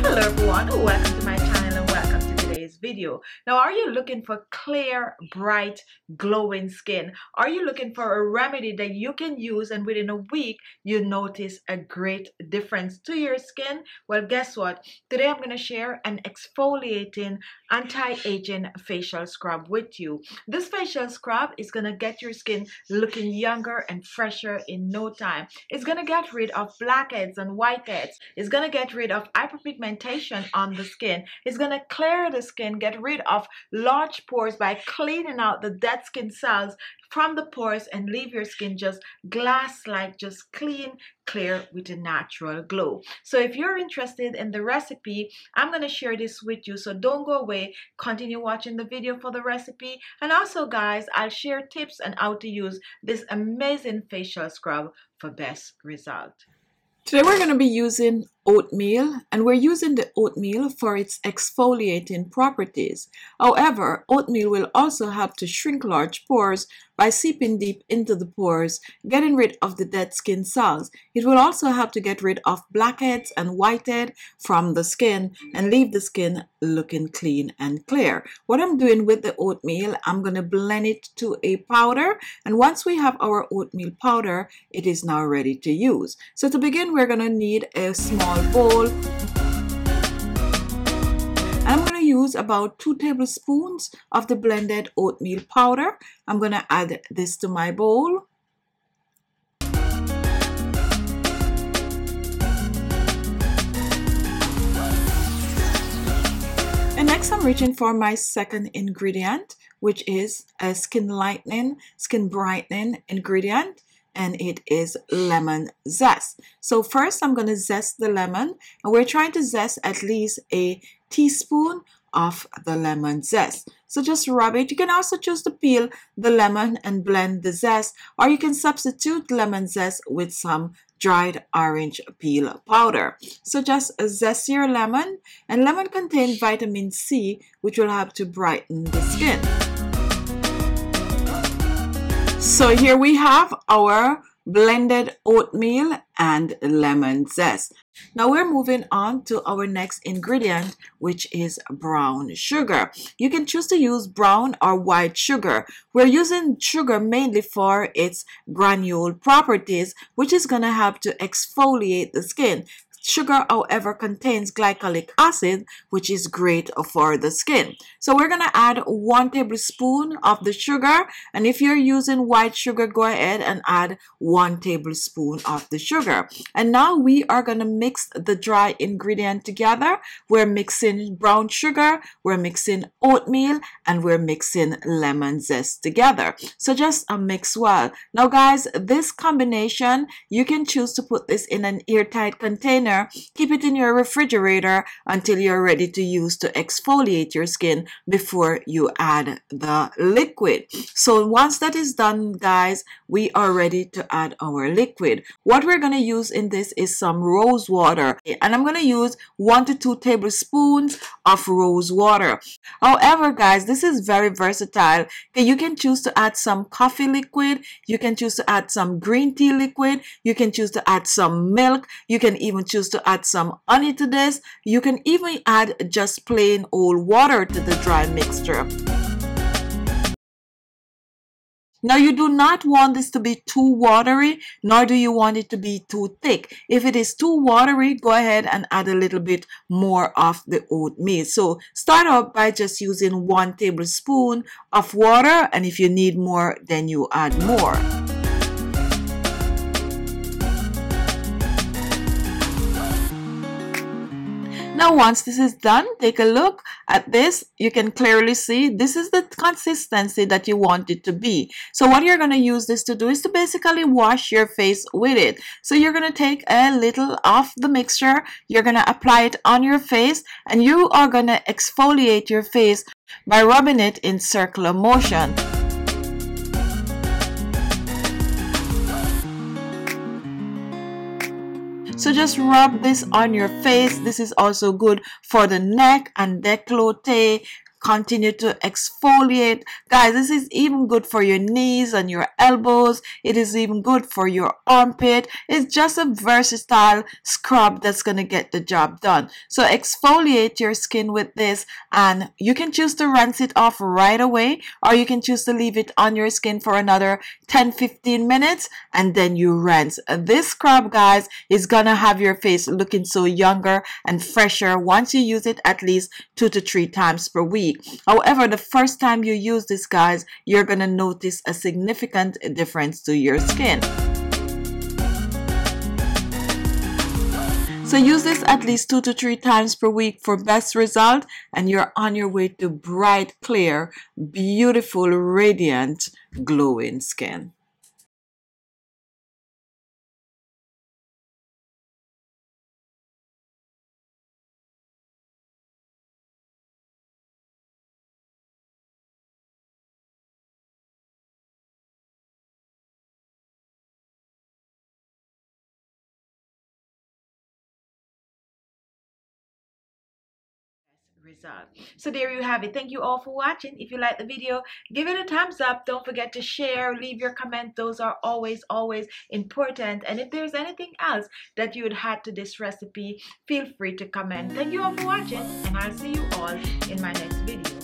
Hello everyone, welcome to my channel and welcome to today's video. Now, are you looking for clear, bright, glowing skin? Are you looking for a remedy that you can use and within a week you notice a great difference to your skin? Well, guess what? Today I'm going to share an exfoliating anti-aging facial scrub with you. This facial scrub is going to get your skin looking younger and fresher in no time. It's going to get rid of blackheads and whiteheads. It's going to get rid of hyperpigmentation on the skin. It's going to clear the skin, get rid of large pores by cleaning out the dead skin cells from the pores and leave your skin just glass-like, just clean, clear with a natural glow. So if you're interested in the recipe, I'm going to share this with you. So don't go away. Continue watching the video for the recipe. And also, guys, I'll share tips on how to use this amazing facial scrub for best result. Today we're going to be using oatmeal, and we're using the oatmeal for its exfoliating properties. However, oatmeal will also help to shrink large pores by seeping deep into the pores, getting rid of the dead skin cells. It will also help to get rid of blackheads and whitehead from the skin and leave the skin looking clean and clear. What I'm doing with the oatmeal, I'm going to blend it to a powder, and once we have our oatmeal powder, it is now ready to use. So to begin, we're going to need a small bowl. I'm going to use about 2 tablespoons of the blended oatmeal powder. I'm going to add this to my bowl. And next I'm reaching for my second ingredient, which is a skin lightening, skin brightening ingredient. And it is lemon zest. So first I'm going to zest the lemon, and we're trying to zest at least a teaspoon of the lemon zest. So just rub it. You can also choose to peel the lemon and blend the zest, or you can substitute lemon zest with some dried orange peel powder. So just zest your lemon, and lemon contains vitamin C, which will help to brighten the skin. So here we have our blended oatmeal and lemon zest. Now we're moving on to our next ingredient, which is brown sugar. You can choose to use brown or white sugar. We're using sugar mainly for its granule properties, which is going to help to exfoliate the skin. Sugar, however, contains glycolic acid, which is great for the skin. So we're going to add 1 tablespoon of the sugar. And if you're using white sugar, go ahead and add 1 tablespoon of the sugar. And now we are going to mix the dry ingredient together. We're mixing brown sugar, we're mixing oatmeal, and we're mixing lemon zest together. So just mix well. Now, guys, this combination, you can choose to put this in an airtight container. Keep it in your refrigerator until you're ready to use to exfoliate your skin before you add the liquid. So once that is done, guys, we are ready to add our liquid. What we're going to use in this is some rose water, and I'm going to use 1 to 2 tablespoons of rose water. However, guys, this is very versatile. Okay, you can choose to add some coffee liquid, you can choose to add some green tea liquid, you can choose to add some milk, you can even choose to add some honey to this. You can even add just plain old water to the dry mixture. Now you do not want this to be too watery, nor do you want it to be too thick. If it is too watery, go ahead and add a little bit more of the oatmeal. So start out by just using 1 tablespoon of water, and if you need more, then you add more. Now once this is done, take a look at this. You can clearly see this is the consistency that you want it to be. So what you're going to use this to do is to basically wash your face with it. So you're going to take a little of the mixture, you're going to apply it on your face, and you are going to exfoliate your face by rubbing it in circular motion. So just rub this on your face. This is also good for the neck and décolleté. Continue to exfoliate. Guys, this is even good for your knees and your elbows. It is even good for your armpit. It's just a versatile scrub that's going to get the job done. So exfoliate your skin with this, and you can choose to rinse it off right away, or you can choose to leave it on your skin for another 10-15 minutes and then you rinse. This scrub, guys, is going to have your face looking so younger and fresher once you use it at least 2 to 3 times per week. However, the first time you use this, guys, you're going to notice a significant difference to your skin. So use this at least 2 to 3 times per week for best result, and you're on your way to bright, clear, beautiful, radiant, glowing skin. Result. So there you have it. Thank you all for watching. If you like the video, give it a thumbs up. Don't forget to share, leave your comment. Those are always important. And if there's anything else that you would add to this recipe, feel free to comment. Thank you all for watching, and I'll see you all in my next video.